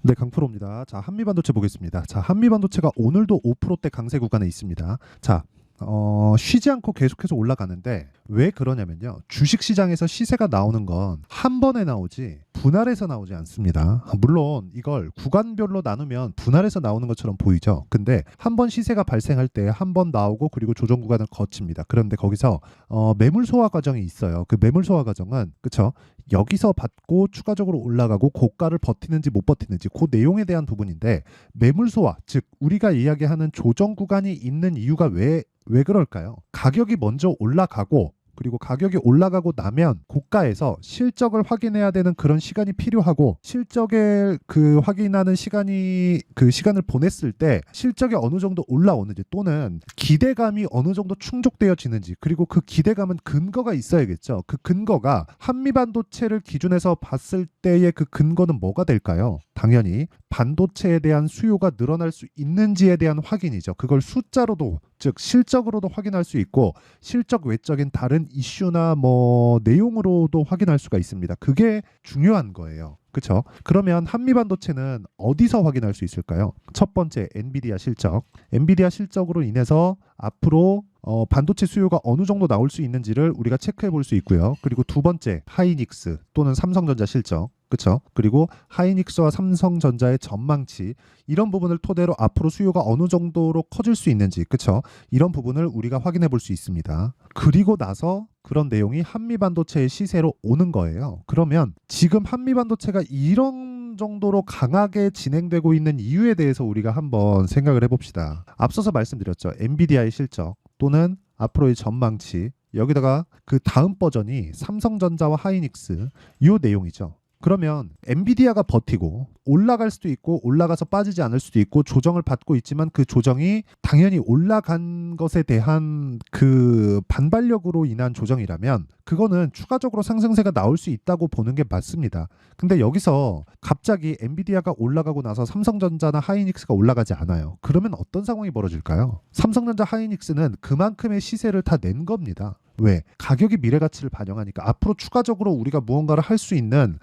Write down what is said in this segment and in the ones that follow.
네, 강프로입니다. 자, 한미반도체 보겠습니다. 자, 한미반도체가 오늘도 5%대 강세 구간에 있습니다. 자, 쉬지 않고 계속해서 올라가는데 왜 그러냐면요. 주식시장에서 시세가 나오는 건 한 번에 나오지 분할해서 나오지 않습니다. 물론 이걸 구간별로 나누면 분할해서 나오는 것처럼 보이죠. 근데 한 번 시세가 발생할 때 한 번 나오고 그리고 조정 구간을 거칩니다. 그런데 거기서 매물 소화 과정이 있어요. 그 매물 소화 과정은 그쵸? 여기서 받고 추가적으로 올라가고 고가를 버티는지 못 버티는지 그 내용에 대한 부분인데 매물 소화, 즉 우리가 이야기하는 조정 구간이 있는 이유가 왜 그럴까요? 가격이 먼저 올라가고 그리고 가격이 올라가고 나면 고가에서 실적을 확인해야 되는 그런 시간이 필요하고 실적을 확인하는 시간이 그 시간을 보냈을 때 실적이 어느 정도 올라오는지 또는 기대감이 어느 정도 충족되어지는지 그리고 그 기대감은 근거가 있어야겠죠. 그 근거가 한미반도체를 기준해서 봤을 때의 그 근거는 뭐가 될까요? 당연히 반도체에 대한 수요가 늘어날 수 있는지에 대한 확인이죠. 그걸 숫자로도 즉 실적으로도 확인할 수 있고 실적 외적인 다른 이슈나 뭐 내용으로도 확인할 수가 있습니다. 그게 중요한 거예요. 그렇죠? 그러면 한미반도체는 어디서 확인할 수 있을까요? 첫 번째 엔비디아 실적. 엔비디아 실적으로 인해서 앞으로 반도체 수요가 어느 정도 나올 수 있는지를 우리가 체크해 볼 수 있고요. 그리고 두 번째 하이닉스 또는 삼성전자 실적. 그렇죠? 그리고 하이닉스와 삼성전자의 전망치 이런 부분을 토대로 앞으로 수요가 어느 정도로 커질 수 있는지 그렇죠? 이런 부분을 우리가 확인해 볼 수 있습니다. 그리고 나서 그런 내용이 한미반도체의 시세로 오는 거예요. 그러면 지금 한미반도체가 이런 정도로 강하게 진행되고 있는 이유에 대해서 우리가 한번 생각을 해봅시다. 앞서서 말씀드렸죠. 엔비디아의 실적 또는 앞으로의 전망치 여기다가 그 다음 버전이 삼성전자와 하이닉스 이 내용이죠. 그러면 엔비디아가 버티고 올라갈 수도 있고 올라가서 빠지지 않을 수도 있고 조정을 받고 있지만 그 조정이 당연히 올라간 것에 대한 그 반발력으로 인한 조정이라면 그거는 추가적으로 상승세가 나올 수 있다고 보는 게 맞습니다. 근데 여기서 갑자기 엔비디아가 올라가고 나서 삼성전자나 하이닉스가 올라가지 않아요. 그러면 어떤 상황이 벌어질까요? 삼성전자 하이닉스는 그만큼의 시세를 다 낸 겁니다. 왜? 가격이 미래 가치를 반영하니까 앞으로 추가적으로 우리가 무언가를 할 수 있는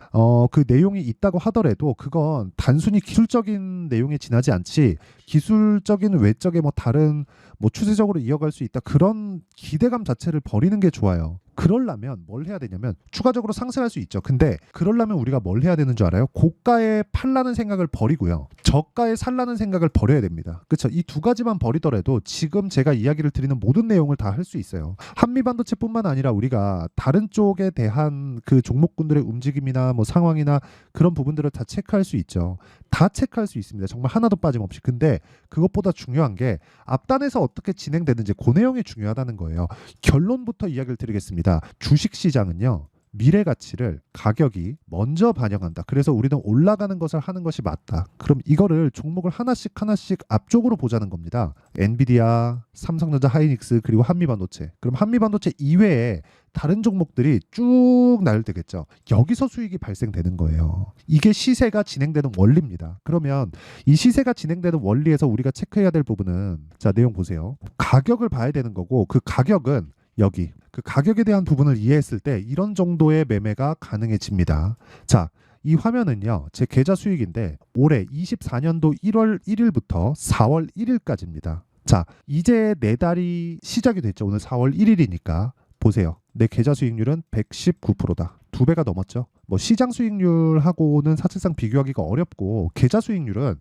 그 내용이 있다고 하더라도 그건 단순히 기술적인 내용에 지나지 않지 기술적인 외적의 뭐 다른 뭐 추세적으로 이어갈 수 있다 그런 기대감 자체를 버리는 게 좋아요. 그러려면 뭘 해야 되냐면 추가적으로 상승할 수 있죠. 근데 그러려면 우리가 뭘 해야 되는 줄 알아요? 고가에 팔라는 생각을 버리고요. 저가에 살라는 생각을 버려야 됩니다. 그렇죠? 이 두 가지만 버리더라도 지금 제가 이야기를 드리는 모든 내용을 다 할 수 있어요. 한미반도체뿐만 아니라 우리가 다른 쪽에 대한 그 종목군들의 움직임이나 뭐 상황이나 그런 부분들을 다 체크할 수 있죠. 다 체크할 수 있습니다. 정말 하나도 빠짐없이. 근데 그것보다 중요한 게 앞단에서 어떻게 진행되는지 그 내용이 중요하다는 거예요. 결론부터 이야기를 드리겠습니다. 주식시장은요. 미래 가치를 가격이 먼저 반영한다. 그래서 우리는 올라가는 것을 하는 것이 맞다. 그럼 이거를 종목을 하나씩 하나씩 앞쪽으로 보자는 겁니다. 엔비디아, 삼성전자, 하이닉스 그리고 한미반도체. 그럼 한미반도체 이외에 다른 종목들이 쭉 나열되겠죠. 여기서 수익이 발생되는 거예요. 이게 시세가 진행되는 원리입니다. 그러면 이 시세가 진행되는 원리에서 우리가 체크해야 될 부분은 자, 내용 보세요. 가격을 봐야 되는 거고 그 가격은 여기 그 가격에 대한 부분을 이해했을 때 이런 정도의 매매가 가능해집니다. 자, 이 화면은요. 제 계좌 수익인데 올해 24년도 1월 1일부터 4월 1일까지입니다. 자, 이제 네 달이 시작이 됐죠. 오늘 4월 1일이니까 보세요. 내 계좌 수익률은 119%다. 두 배가 넘었죠. 뭐 시장 수익률하고는 사실상 비교하기가 어렵고 계좌 수익률은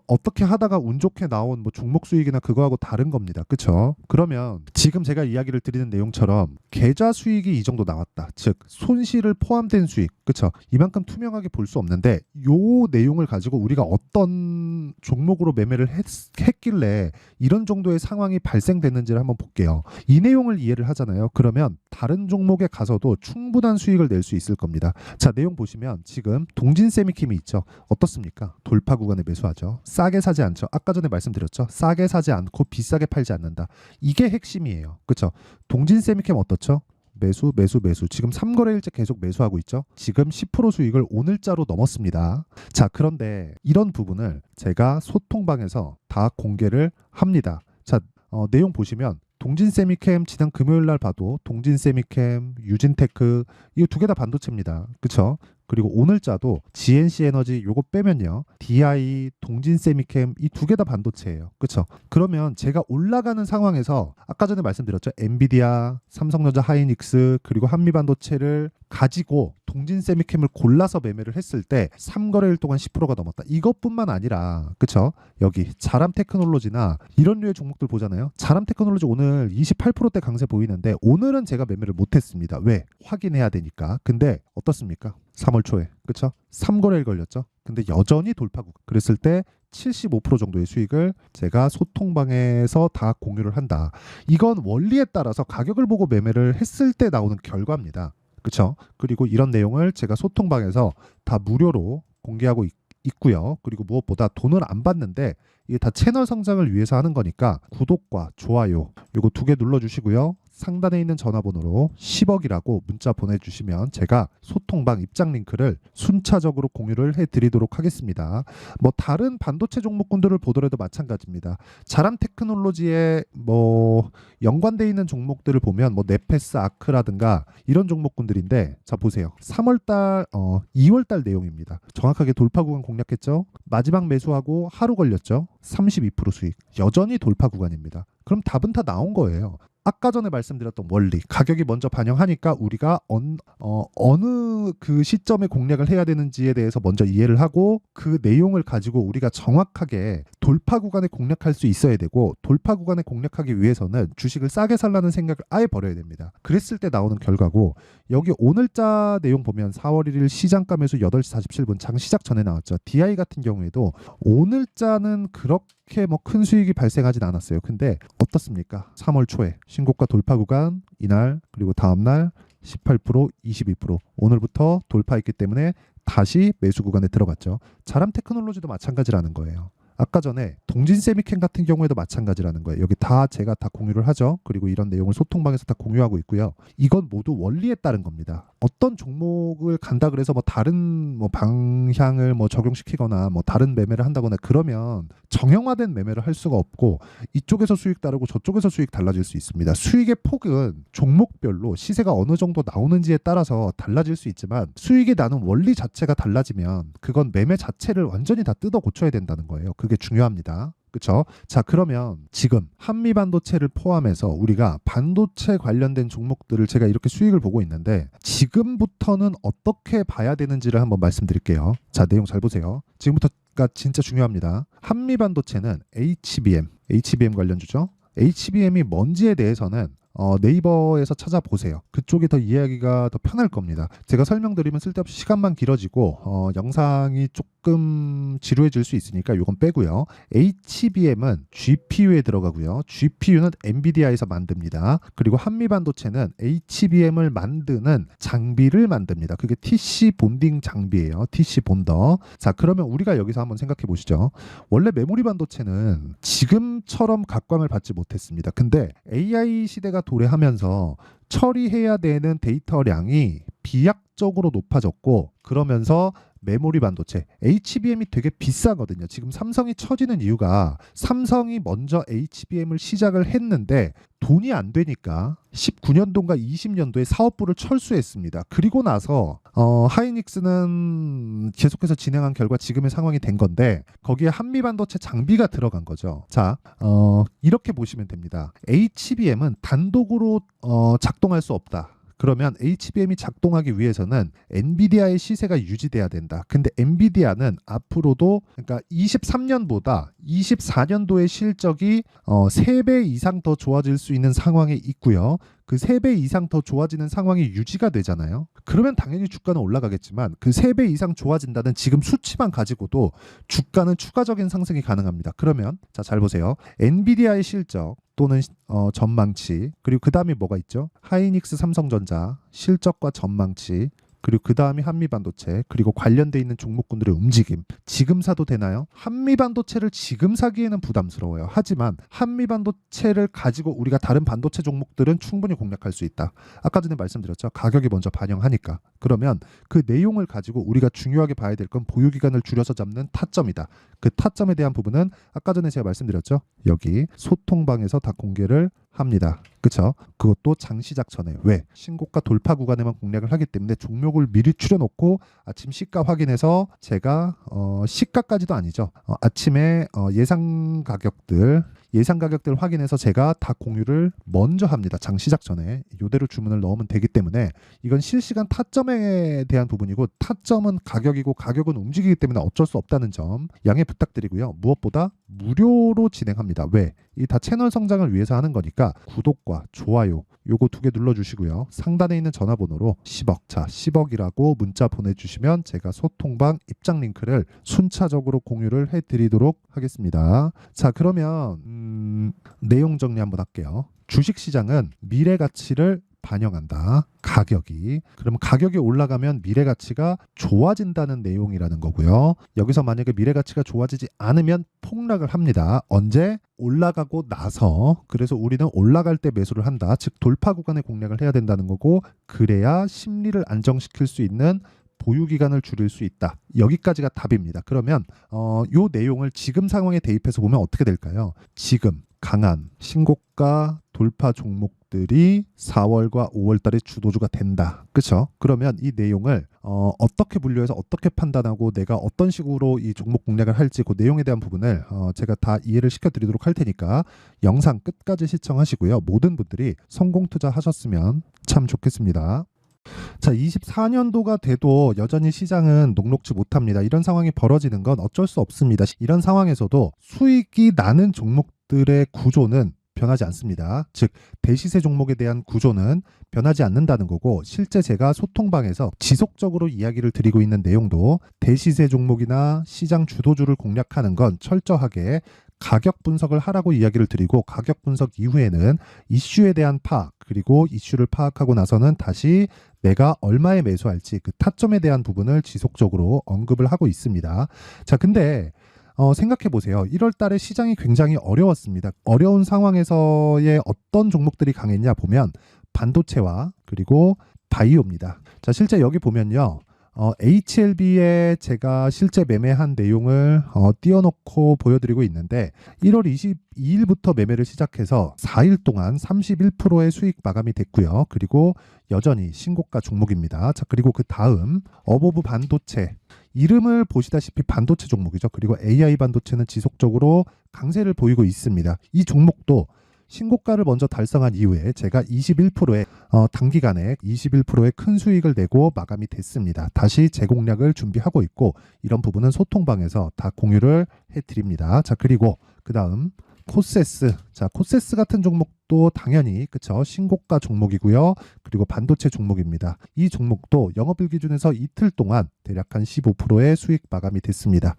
어떻게 하다가 운 좋게 나온 뭐 종목 수익이나 그거하고 다른 겁니다. 그렇죠? 그러면 지금 제가 이야기를 드리는 내용처럼 계좌 수익이 이 정도 나왔다. 즉 손실을 포함된 수익. 그렇죠? 이만큼 투명하게 볼 수 없는데 요 내용을 가지고 우리가 어떤 종목으로 매매를 했길래 이런 정도의 상황이 발생됐는지를 한번 볼게요. 이 내용을 이해를 하잖아요. 그러면 다른 종목에 가서도 충분한 수익을 낼 수 있을 겁니다. 자, 내용 보시면 지금 동진세미킴이 있죠. 어떻습니까? 돌파 구간에 매수하죠. 싸게 사지 않죠. 아까 전에 말씀드렸죠. 싸게 사지 않고 비싸게 팔지 않는다. 이게 핵심이에요. 그렇죠? 동진세미킴 어떻죠? 매수, 매수, 매수. 지금 3거래일째 계속 매수하고 있죠. 지금 10% 수익을 오늘자로 넘었습니다. 자, 그런데 이런 부분을 제가 소통방에서 다 공개를 합니다. 자, 내용 보시면 동진세미캠 지난 금요일 날 봐도 동진세미캠, 유진테크 이 두 개 다 반도체입니다. 그렇죠? 그리고 오늘자도 GNC 에너지 요거 빼면요. DI, 동진 세미캠 이 두 개 다 반도체예요. 그렇죠? 그러면 제가 올라가는 상황에서 아까 전에 말씀드렸죠. 엔비디아, 삼성전자 하이닉스 그리고 한미반도체를 가지고 동진 세미캠을 골라서 매매를 했을 때 3거래일 동안 10%가 넘었다. 이것뿐만 아니라 그렇죠? 여기 자람 테크놀로지나 이런 류의 종목들 보잖아요. 자람 테크놀로지 오늘 28%대 강세 보이는데 오늘은 제가 매매를 못했습니다. 왜? 확인해야 되니까. 근데 어떻습니까? 3월 초에 그렇죠? 3거래일 걸렸죠. 근데 여전히 돌파구. 그랬을 때 75% 정도의 수익을 제가 소통방에서 다 공유를 한다. 이건 원리에 따라서 가격을 보고 매매를 했을 때 나오는 결과입니다. 그렇죠? 그리고 이런 내용을 제가 소통방에서 다 무료로 공개하고 있고요. 그리고 무엇보다 돈을 안 받는데 이게 다 채널 성장을 위해서 하는 거니까 구독과 좋아요 이거 두 개 눌러주시고요. 상단에 있는 전화번호로 10억이라고 문자 보내주시면 제가 소통방 입장 링크를 순차적으로 공유를 해드리도록 하겠습니다. 뭐 다른 반도체 종목군들을 보더라도 마찬가지입니다. 자람 테크놀로지에 뭐 연관돼 있는 종목들을 보면 뭐 네페스 아크라든가 이런 종목군들인데 자 보세요. 3월달 2월달 내용입니다. 정확하게 돌파 구간 공략했죠. 마지막 매수하고 하루 걸렸죠. 32% 수익. 여전히 돌파 구간입니다. 그럼 답은 다 나온 거예요. 아까 전에 말씀드렸던 원리, 가격이 먼저 반영하니까 우리가 어느 그 시점에 공략을 해야 되는지에 대해서 먼저 이해를 하고 그 내용을 가지고 우리가 정확하게 돌파 구간에 공략할 수 있어야 되고 돌파 구간에 공략하기 위해서는 주식을 싸게 살라는 생각을 아예 버려야 됩니다. 그랬을 때 나오는 결과고 여기 오늘자 내용 보면 4월 1일 시장가 매수 8시 47분 장 시작 전에 나왔죠. DI 같은 경우에도 오늘자는 그렇게 뭐 큰 수익이 발생하진 않았어요. 근데 어떻습니까? 3월 초에 신고가 돌파 구간 이날 그리고 다음날 18%, 22% 오늘부터 돌파했기 때문에 다시 매수 구간에 들어갔죠. 자람 테크놀로지도 마찬가지라는 거예요. 아까 전에 동진 세미캠 같은 경우에도 마찬가지라는 거예요. 여기 다 제가 다 공유를 하죠. 그리고 이런 내용을 소통방에서 다 공유하고 있고요. 이건 모두 원리에 따른 겁니다. 어떤 종목을 간다 그래서 뭐 다른 뭐 방향을 뭐 적용시키거나 뭐 다른 매매를 한다거나 그러면 정형화된 매매를 할 수가 없고 이쪽에서 수익 다르고 저쪽에서 수익 달라질 수 있습니다. 수익의 폭은 종목별로 시세가 어느 정도 나오는지에 따라서 달라질 수 있지만 수익이 나는 원리 자체가 달라지면 그건 매매 자체를 완전히 다 뜯어 고쳐야 된다는 거예요. 그게 중요합니다. 그렇죠? 자, 그러면 지금 한미반도체를 포함해서 우리가 반도체 관련된 종목들을 제가 이렇게 수익을 보고 있는데 지금부터는 어떻게 봐야 되는지를 한번 말씀드릴게요. 자, 내용 잘 보세요. 지금부터가 진짜 중요합니다. 한미반도체는 HBM 관련주죠. HBM이 뭔지에 대해서는 네이버에서 찾아보세요. 그쪽이 더 이해하기가 더 편할 겁니다. 제가 설명드리면 쓸데없이 시간만 길어지고 영상이 조금 지루해질 수 있으니까 이건 빼고요. HBM은 GPU에 들어가고요. GPU는 엔비디아에서 만듭니다. 그리고 한미반도체는 HBM을 만드는 장비를 만듭니다. 그게 TC 본딩 장비예요. TC 본더. 자, 그러면 우리가 여기서 한번 생각해 보시죠. 원래 메모리 반도체는 지금처럼 각광을 받지 못했습니다. 근데 AI 시대가 도래하면서 처리해야 되는 데이터량이 비약적으로 높아졌고 그러면서 메모리 반도체 HBM이 되게 비싸거든요. 지금 삼성이 처지는 이유가 삼성이 먼저 HBM을 시작을 했는데 돈이 안 되니까 19년도인가 20년도에 사업부를 철수했습니다. 그리고 나서 하이닉스는 계속해서 진행한 결과 지금의 상황이 된 건데 거기에 한미반도체 장비가 들어간 거죠. 자, 이렇게 보시면 됩니다. HBM은 단독으로 작동할 수 없다. 그러면 HBM이 작동하기 위해서는 엔비디아의 시세가 유지돼야 된다. 근데 엔비디아는 앞으로도 그러니까 23년보다 24년도의 실적이 3배 이상 더 좋아질 수 있는 상황에 있고요. 그 3배 이상 더 좋아지는 상황이 유지가 되잖아요. 그러면 당연히 주가는 올라가겠지만 그 3배 이상 좋아진다는 지금 수치만 가지고도 주가는 추가적인 상승이 가능합니다. 그러면 자, 잘 보세요. 엔비디아의 실적 또는 전망치 그리고 그 다음에 뭐가 있죠? 하이닉스 삼성전자 실적과 전망치 그리고 그 다음이 한미반도체 그리고 관련돼 있는 종목군들의 움직임 지금 사도 되나요? 한미반도체를 지금 사기에는 부담스러워요. 하지만 한미반도체를 가지고 우리가 다른 반도체 종목들은 충분히 공략할 수 있다. 아까 전에 말씀드렸죠. 가격이 먼저 반영하니까. 그러면 그 내용을 가지고 우리가 중요하게 봐야 될 건 보유기간을 줄여서 잡는 타점이다. 그 타점에 대한 부분은 아까 전에 제가 말씀드렸죠. 여기 소통방에서 다 공개를 합니다. 그쵸? 그것도 장시작 전에. 왜? 신고가 돌파 구간에만 공략을 하기 때문에 종목을 미리 추려놓고 아침 시가 확인해서 제가 시가까지도 아니죠. 아침에 예상 가격들 확인해서 제가 다 공유를 먼저 합니다. 장 시작 전에 이대로 주문을 넣으면 되기 때문에 이건 실시간 타점에 대한 부분이고, 타점은 가격이고 가격은 움직이기 때문에 어쩔 수 없다는 점 양해 부탁드리고요. 무엇보다 무료로 진행합니다. 왜? 이 다 채널 성장을 위해서 하는 거니까 구독과 좋아요 요거 2개 눌러주시고요. 상단에 있는 전화번호로 10억, 자 10억이라고 문자 보내주시면 제가 소통방 입장 링크를 순차적으로 공유를 해드리도록 하겠습니다. 자, 그러면 내용 정리 한번 할게요. 주식시장은 미래 가치를 반영한다. 가격이. 그러면 가격이 올라가면 미래 가치가 좋아진다는 내용이라는 거고요. 여기서 만약에 미래 가치가 좋아지지 않으면 폭락을 합니다. 언제? 올라가고 나서. 그래서 우리는 올라갈 때 매수를 한다. 즉 돌파 구간에 공략을 해야 된다는 거고, 그래야 심리를 안정시킬 수 있는 보유 기간을 줄일 수 있다. 여기까지가 답입니다. 그러면 요 내용을 지금 상황에 대입해서 보면 어떻게 될까요? 지금 강한 신고가 돌파 종목들이 4월과 5월 달에 주도주가 된다. 그렇죠? 그러면 이 내용을 어떻게 분류해서 어떻게 판단하고 내가 어떤 식으로 이 종목 공략을 할지 그 내용에 대한 부분을 제가 다 이해를 시켜드리도록 할 테니까 영상 끝까지 시청하시고요. 모든 분들이 성공 투자하셨으면 참 좋겠습니다. 자, 24년도가 돼도 여전히 시장은 녹록지 못합니다. 이런 상황이 벌어지는 건 어쩔 수 없습니다. 이런 상황에서도 수익이 나는 종목들의 구조는 변하지 않습니다. 즉 대시세 종목에 대한 구조는 변하지 않는다는 거고, 실제 제가 소통방에서 지속적으로 이야기를 드리고 있는 내용도 대시세 종목이나 시장 주도주를 공략하는 건 철저하게 가격 분석을 하라고 이야기를 드리고, 가격 분석 이후에는 이슈에 대한 파악, 그리고 이슈를 파악하고 나서는 다시 내가 얼마에 매수할지 그 타점에 대한 부분을 지속적으로 언급을 하고 있습니다. 자, 근데 생각해 보세요. 1월 달에 시장이 굉장히 어려웠습니다. 어려운 상황에서의 어떤 종목들이 강했냐 보면 반도체와 그리고 바이오입니다. 자, 실제 여기 보면요. HLB에 제가 실제 매매한 내용을 띄워놓고 보여드리고 있는데, 1월 22일부터 매매를 시작해서 4일 동안 31%의 수익 마감이 됐고요. 그리고 여전히 신고가 종목입니다. 자, 그리고 그 다음 어보브 반도체, 이름을 보시다시피 반도체 종목이죠. 그리고 AI 반도체는 지속적으로 강세를 보이고 있습니다. 이 종목도 신고가를 먼저 달성한 이후에 제가 21%의 단기간에 21%의 큰 수익을 내고 마감이 됐습니다. 다시 재공략을 준비하고 있고, 이런 부분은 소통방에서 다 공유를 해드립니다. 자, 그리고 그 다음 코세스. 자, 코세스 같은 종목도 당연히 그쵸, 신고가 종목이고요. 그리고 반도체 종목입니다. 이 종목도 영업일 기준에서 이틀 동안 대략 한 15%의 수익 마감이 됐습니다.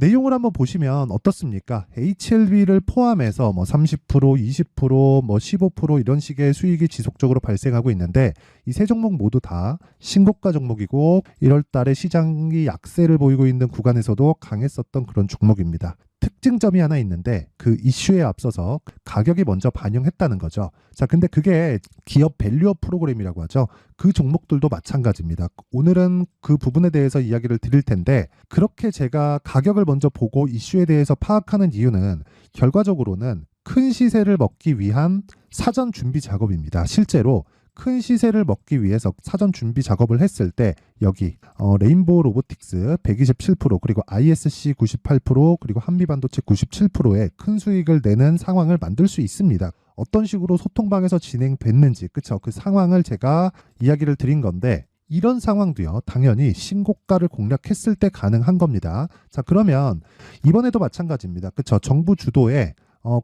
내용을 한번 보시면 어떻습니까? HLB를 포함해서 뭐 30%, 20%, 뭐 15% 이런 식의 수익이 지속적으로 발생하고 있는데, 이 세 종목 모두 다 신고가 종목이고 1월 달에 시장이 약세를 보이고 있는 구간에서도 강했었던 그런 종목입니다. 특징점이 하나 있는데, 그 이슈에 앞서서 가격이 먼저 반영했다는 거죠. 자, 근데 그게 기업 밸류업 프로그램이라고 하죠. 그 종목들도 마찬가지입니다. 오늘은 그 부분에 대해서 이야기를 드릴 텐데, 그렇게 제가 가격을 먼저 보고 이슈에 대해서 파악하는 이유는 결과적으로는 큰 시세를 먹기 위한 사전 준비 작업입니다. 실제로 큰 시세를 먹기 위해서 사전 준비 작업을 했을 때 여기 레인보우 로보틱스 127%, 그리고 ISC 98%, 그리고 한미반도체 97%의 큰 수익을 내는 상황을 만들 수 있습니다. 어떤 식으로 소통방에서 진행됐는지, 그쵸? 그 상황을 제가 이야기를 드린 건데, 이런 상황도요, 당연히 신고가를 공략했을 때 가능한 겁니다. 자, 그러면 이번에도 마찬가지입니다. 그쵸? 정부 주도의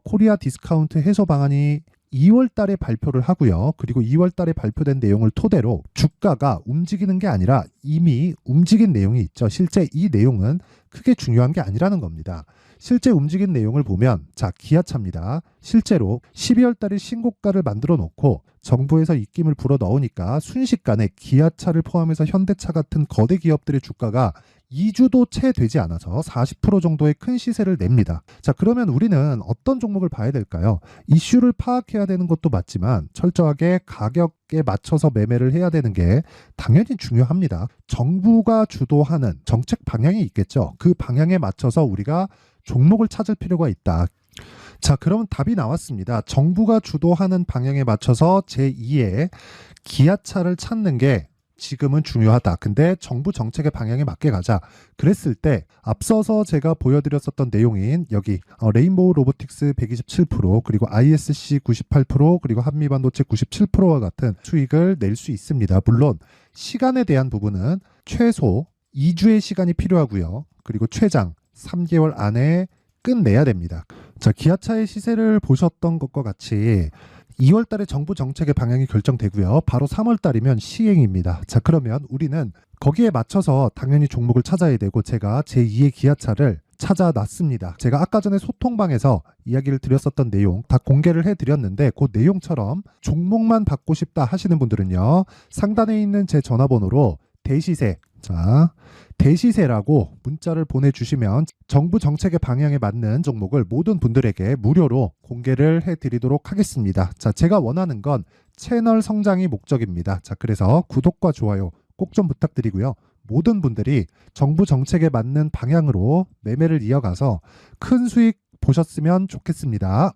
코리아 디스카운트 해소 방안이 2월 달에 발표를 하고요. 그리고 2월 달에 발표된 내용을 토대로 주가가 움직이는 게 아니라 이미 움직인 내용이 있죠. 실제 이 내용은 크게 중요한 게 아니라는 겁니다. 실제 움직인 내용을 보면, 자, 기아차입니다. 실제로 12월 달에 신고가를 만들어 놓고 정부에서 입김을 불어 넣으니까 순식간에 기아차를 포함해서 현대차 같은 거대 기업들의 주가가 2주도 채 되지 않아서 40% 정도의 큰 시세를 냅니다. 자, 그러면 우리는 어떤 종목을 봐야 될까요? 이슈를 파악해야 되는 것도 맞지만 철저하게 가격에 맞춰서 매매를 해야 되는 게 당연히 중요합니다. 정부가 주도하는 정책 방향이 있겠죠. 그 방향에 맞춰서 우리가 종목을 찾을 필요가 있다. 자, 그러면 답이 나왔습니다. 정부가 주도하는 방향에 맞춰서 제2의 기아차를 찾는 게 지금은 중요하다. 근데 정부 정책의 방향에 맞게 가자. 그랬을 때 앞서서 제가 보여드렸었던 내용인 여기 레인보우 로보틱스 127% 그리고 ISC 98% 그리고 한미반도체 97%와 같은 수익을 낼 수 있습니다. 물론 시간에 대한 부분은 최소 2주의 시간이 필요하고요. 그리고 최장 3개월 안에 끝내야 됩니다. 자, 기아차의 시세를 보셨던 것과 같이 2월 달에 정부 정책의 방향이 결정되고요. 바로 3월 달이면 시행입니다. 자, 그러면 우리는 거기에 맞춰서 당연히 종목을 찾아야 되고 제가 제2의 기아차를 찾아놨습니다. 제가 아까 전에 소통방에서 이야기를 드렸었던 내용 다 공개를 해드렸는데 그 내용처럼 종목만 받고 싶다 하시는 분들은요. 상단에 있는 제 전화번호로 대시세, 자, 대시세라고 문자를 보내주시면 정부 정책의 방향에 맞는 종목을 모든 분들에게 무료로 공개를 해드리도록 하겠습니다. 자, 제가 원하는 건 채널 성장이 목적입니다. 자, 그래서 구독과 좋아요 꼭 좀 부탁드리고요. 모든 분들이 정부 정책에 맞는 방향으로 매매를 이어가서 큰 수익 보셨으면 좋겠습니다.